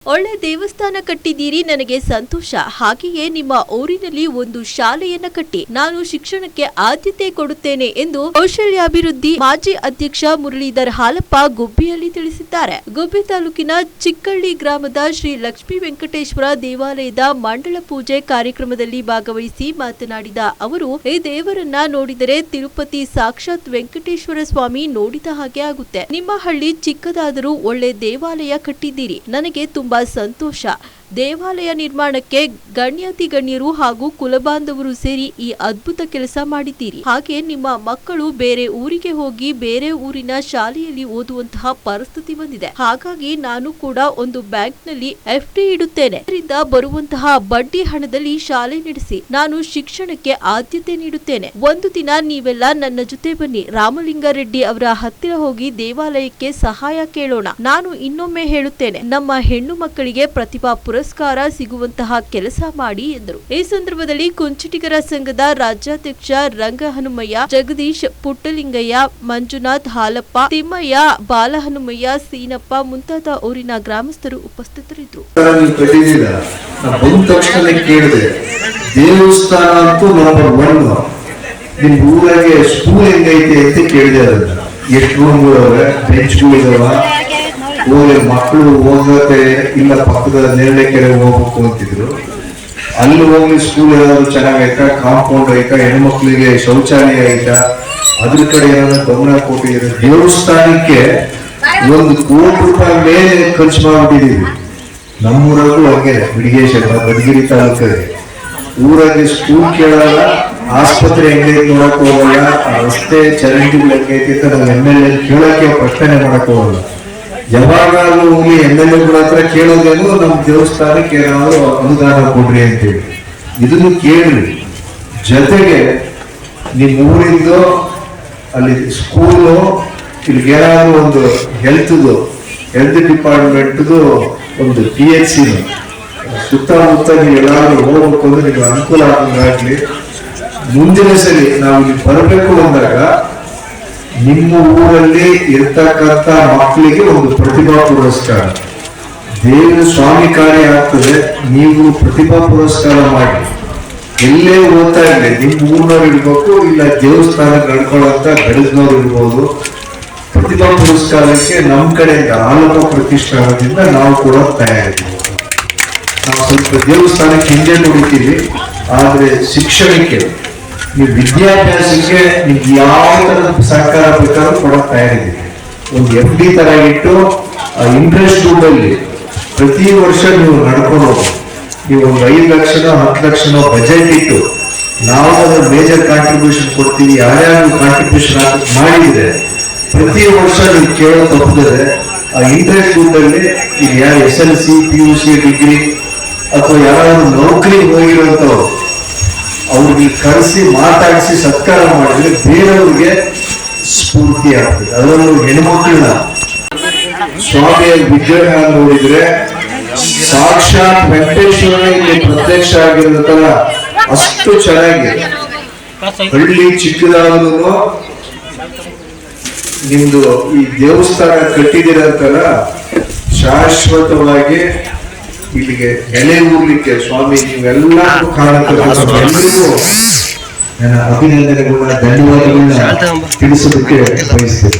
ಒಳ್ಳೆ ದೇವಸ್ಥಾನ ಕಟ್ಟಿದ್ದೀರಿ, ನನಗೆ ಸಂತೋಷ. ಹಾಗೆಯೇ ನಿಮ್ಮ ಊರಿನಲ್ಲಿ ಒಂದು ಶಾಲೆಯನ್ನ ಕಟ್ಟಿ ನಾನು ಶಿಕ್ಷಣಕ್ಕೆ ಆದ್ಯತೆ ಕೊಡುತ್ತೇನೆ ಎಂದು ಕೌಶಲ್ಯಾಭಿವೃದ್ಧಿ ಮಾಜಿ ಅಧ್ಯಕ್ಷ ಮುರಳೀಧರ್ ಹಾಲಪ್ಪ ಗುಬ್ಬಿಯಲ್ಲಿ ತಿಳಿಸಿದ್ದಾರೆ. ಗುಬ್ಬಿ ತಾಲೂಕಿನ ಚಿಕ್ಕಳ್ಳಿ ಗ್ರಾಮದ ಶ್ರೀ ಲಕ್ಷ್ಮೀ ವೆಂಕಟೇಶ್ವರ ದೇವಾಲಯದ ಮಂಡಳ ಪೂಜೆ ಕಾರ್ಯಕ್ರಮದಲ್ಲಿ ಭಾಗವಹಿಸಿ ಮಾತನಾಡಿದ ಅವರು, ಈ ದೇವರನ್ನ ನೋಡಿದರೆ ತಿರುಪತಿ ಸಾಕ್ಷಾತ್ ವೆಂಕಟೇಶ್ವರ ಸ್ವಾಮಿ ನೋಡಿದ ಹಾಗೆ ಆಗುತ್ತೆ. ನಿಮ್ಮ ಹಳ್ಳಿ ಚಿಕ್ಕದಾದರೂ ಒಳ್ಳೆ ದೇವಾಲಯ ಕಟ್ಟಿದ್ದೀರಿ, ನನಗೆ ತುಂಬಾ ಸಂತೋಷ. ದೇವಾಲಯ ನಿರ್ಮಾಣಕ್ಕೆ ಗಣ್ಯಾತಿ ಗಣ್ಯರು ಹಾಗೂ ಕುಲಬಾಂಧವರು ಸೇರಿ ಈ ಅದ್ಭುತ ಕೆಲಸ ಮಾಡಿದ್ದೀರಿ. ಹಾಗೆ ನಿಮ್ಮ ಮಕ್ಕಳು ಬೇರೆ ಊರಿಗೆ ಹೋಗಿ ಬೇರೆ ಊರಿನ ಶಾಲೆಯಲ್ಲಿ ಓದುವಂತಹ ಪರಿಸ್ಥಿತಿ ಬಂದಿದೆ. ಹಾಗಾಗಿ ನಾನು ಕೂಡ ಒಂದು ಬ್ಯಾಂಕ್ನಲ್ಲಿ FD ಇಡುತ್ತೇನೆ. ಇದರಿಂದ ಬರುವಂತಹ ಬಡ್ಡಿ ಹಣದಲ್ಲಿ ಶಾಲೆ ನಡೆಸಿ ನಾನು ಶಿಕ್ಷಣಕ್ಕೆ ಆದ್ಯತೆ ನೀಡುತ್ತೇನೆ. ಒಂದು ದಿನ ನೀವೆಲ್ಲ ನನ್ನ ಜೊತೆ ಬನ್ನಿ, ರಾಮಲಿಂಗಾರೆಡ್ಡಿ ಅವರ ಹತ್ತಿರ ಹೋಗಿ ದೇವಾಲಯಕ್ಕೆ ಸಹಾಯ ಕೇಳೋಣ. ನಾನು ಇನ್ನೊಮ್ಮೆ ಹೇಳುತ್ತೇನೆ, ನಮ್ಮ ಹೆಣ್ಣು ಮಕ್ಕಳಿಗೆ ಪ್ರತಿಭಾ ಪುರಸ್ಕಾರ ಸಿಗುವಂತಹ ಕೆಲಸ ಮಾಡಿ ಎಂದರು. ಈ ಸಂದರ್ಭದಲ್ಲಿ ಕುಂಚಿಟಿಗರ ಸಂಘದ ರಾಜ್ಯಾಧ್ಯಕ್ಷ ರಂಗಹನುಮಯ್ಯ, ಜಗದೀಶ್, ಪುಟ್ಟಲಿಂಗಯ್ಯ, ಮಂಜುನಾಥ್, ಹಾಲಪ್ಪ, ತಿಮ್ಮಯ್ಯ, ಬಾಲಹನುಮಯ್ಯ, ಸೀನಪ್ಪ ಮುಂತಾದ ಊರಿನ ಗ್ರಾಮಸ್ಥರು ಉಪಸ್ಥಿತರಿದ್ದರು. ದೇವಸ್ಥಾನ ಅಂತೂ ನಂಬರ್ 1. ನಿಮ್ ಊರಾಗೆ ಸ್ಕೂಲ್ ಹೆಂಗೈತೆ ಅಂತ ಕೇಳಿದೆ. ಎಷ್ಟು ರೂಮ್ಗಳವೆ, ಬೆಂಚ್ಗಳಿದಾವ, ಮಕ್ಕಳು ಹೋಗತ್ತೆ ಇಲ್ಲ ಪಕ್ಕದ ನೇರಳೆ ಕೆರೆ ಹೋಗ್ಬೇಕು ಅಂತಿದ್ರು. ಅಲ್ಲಿ ಹೋಗಿ ಸ್ಕೂಲ್ ಏನಾದ್ರು ಚೆನ್ನಾಗೈತಾ, ಕಾಂಪೌಂಡ್ ಐತಾ, ಹೆಣ್ಮಕ್ಳಿಗೆ ಶೌಚಾಲಯ ಐತಾ, ಅದ್ರ ಕಡೆ ಏನಾದ್ರು ಗಮನ ಕೊಟ್ಟಿದ್ರು. ದೇವಸ್ಥಾನಕ್ಕೆ 1 ಕೋಟಿ ರೂಪಾಯಿ ಮೇಲೆ ಖರ್ಚು ಮಾಡ್ಬಿಟ್ಟಿದೀವಿ. ನಮ್ಮೂರಾಗೂ ಹಂಗೆ ಬಿಡಿಗೇಶ್ವರ ಬದಗಿರಿ ತಾಲೂಕಲ್ಲಿ ಊರಾಗೆ ಸ್ಕೂಲ್ ಕೇಳಲ್ಲ, ಆಸ್ಪತ್ರೆ ಹೆಂಗೈತೆ ನೋಡಕ್ ಹೋಗಲ್ಲ, ರಸ್ತೆ ಚರಂಡಿಗಳು ಹೆಂಗೈತಿ ಅಂತ ನಾವು MLA ಕೇಳಕ್ಕೆ ಪ್ರಶ್ನೆ ಮಾಡಕ್ ಹೋಗಲ್ಲ. ಯಾವಾಗಾದ್ರೂ ಹೋಗಿ MLAಗಳ ಹತ್ರ ಕೇಳೋದೇನು ನಮ್ಮ ದೇವಸ್ಥಾನಕ್ಕೆ ಏನಾದ್ರು ಅನುದಾನ ಕೊಡ್ರಿ ಅಂತೇಳಿ. ಇದನ್ನು ಕೇಳ್ರಿ. ಜೊತೆಗೆ ನಿಮ್ಮ ಊರಿಂದು ಅಲ್ಲಿ ಸ್ಕೂಲು, ಇಲ್ಲಿಗೆ ಏನಾದ್ರು ಒಂದು ಹೆಲ್ತ್ ಡಿಪಾರ್ಟ್ಮೆಂಟ್ದು ಒಂದು PHC ಸುತ್ತಮುತ್ತ ನೀವು ಎಲ್ಲಾದ್ರೂ ಹೋಗ್ಬೇಕು ಅಂದ್ರೆ ನಿಮ್ಗೆ ಅನುಕೂಲ ಆಗಂಗಾಗ್ಲಿ. ಮುಂದಿನ ಸರಿ ನಾವು ಇಲ್ಲಿ ಬರಬೇಕು ಅಂದಾಗ ನಿಮ್ಮ ಊರಲ್ಲಿ ಇರ್ತಕ್ಕಂಥ ಮಕ್ಕಳಿಗೆ ಒಂದು ಪ್ರತಿಭಾ ಪುರಸ್ಕಾರ, ದೇವರ ಸ್ವಾಮಿ ಕಾರ್ಯ ಆಗ್ತದೆ. ನೀವು ಪ್ರತಿಭಾ ಪುರಸ್ಕಾರ ಮಾಡಿ ಎಲ್ಲೇ ಓದ್ತಾ ಇರಲಿ, ನಿಮ್ಮ ಊರಿನವ್ರು ಇರ್ಬೇಕು, ಇಲ್ಲ ದೇವಸ್ಥಾನ ನಡ್ಕೊಳ್ಳೋಂತ ಬೆಳೆದನವ್ರು ಇರ್ಬೋದು. ಪ್ರತಿಭಾ ಪುರಸ್ಕಾರಕ್ಕೆ ನಮ್ಮ ಕಡೆಯಿಂದ ಆಲೋಕ ಪ್ರತಿಷ್ಠಾನದಿಂದ ನಾವು ಕೂಡ ತಯಾರಿದ್ದೀವಿ. ನಾವು ಸ್ವಲ್ಪ ದೇವಸ್ಥಾನಕ್ಕೆ ಹಿಂದೆ ನೋಡ್ತೀವಿ, ಆದ್ರೆ ಶಿಕ್ಷಣಕ್ಕೆ, ನೀವು ವಿದ್ಯಾಭ್ಯಾಸಕ್ಕೆ ನಿಮ್ಗೆ ಯಾವ ತರದ ಸಹಕಾರ ಬೇಕಾದ್ರೂ ಕೊಡಕ್ ತಯಾರಿದ್ದೀವಿ. ಒಂದು FD ತರ ಇಟ್ಟು ಆ ಇಂಟ್ರೆಸ್ಟ್ ದುಡ್ಡಲ್ಲಿ ಪ್ರತಿ ವರ್ಷ ನೀವು ನಡ್ಕೊಂಡು ಹೋಗಿ, ನೀವು ಒಂದು 5 ಲಕ್ಷನೋ 10 ಲಕ್ಷನೋ ಬಜೆಟ್ ಇಟ್ಟು ನಾವು ಅದರ ಮೇಜರ್ ಕಾಂಟ್ರಿಬ್ಯೂಷನ್ ಕೊಡ್ತೀವಿ. ಯಾರ್ಯಾರು ಕಾಂಟ್ರಿಬ್ಯೂಷನ್ ಮಾಡಿದ್ರೆ ಪ್ರತಿ ವರ್ಷ ನೀವು ಕೇಳೋ ತಪ್ಪಿದ್ರೆ ಆ ಇಂಟ್ರೆಸ್ಟ್ ದುಡ್ಡಲ್ಲಿ ಈಗ ಯಾರು SLC, PUC, ಡಿಗ್ರಿ ಅಥವಾ ಯಾರಾದ್ರೂ ನೌಕರಿ ಹೋಗಿರೋಂಥವ್ರು ಅವ್ರಿಗೆ ಕರೆಸಿ ಮಾತಾಡಿಸಿ ಸತ್ಕಾರ ಮಾಡಿದ್ರೆ ಬೇರೆಯವ್ರಿಗೆ ಸ್ಫೂರ್ತಿ ಆಗ್ತದೆ. ಅದರಲ್ಲೂ ಹೆಣ್ಮಕ್ಳನ್ನ ಸ್ವಾಮಿಯ ವಿಗ್ರಹ ನೋಡಿದ್ರೆ ಸಾಕ್ಷಾತ್ ವೆಂಕಟೇಶ್ವರ ಇಲ್ಲಿ ಪ್ರತ್ಯಕ್ಷ ಆಗಿರೋ ತರ ಅಷ್ಟು ಚೆನ್ನಾಗಿ. ಹಳ್ಳಿ ಚಿಕ್ಕದಾದ್ರೂ ನಿಮ್ದು ಈ ದೇವಸ್ಥಾನ ಕಟ್ಟಿದಿರಂತರ ಶಾಶ್ವತವಾಗಿ ಇಲ್ಲಿಗೆ ನೆಲೆ ಊರ್ಲಿಕ್ಕೆ ಸ್ವಾಮಿ ನೀವೆಲ್ಲರೂ ಕಾರಣಕ್ಕೂ ನನ್ನ ಅಭಿನಂದನೆಗಳನ್ನ ಧನ್ಯವಾದಗಳನ್ನ ತಿಳಿಸೋದಕ್ಕೆ ಬಯಸ್ತೇನೆ.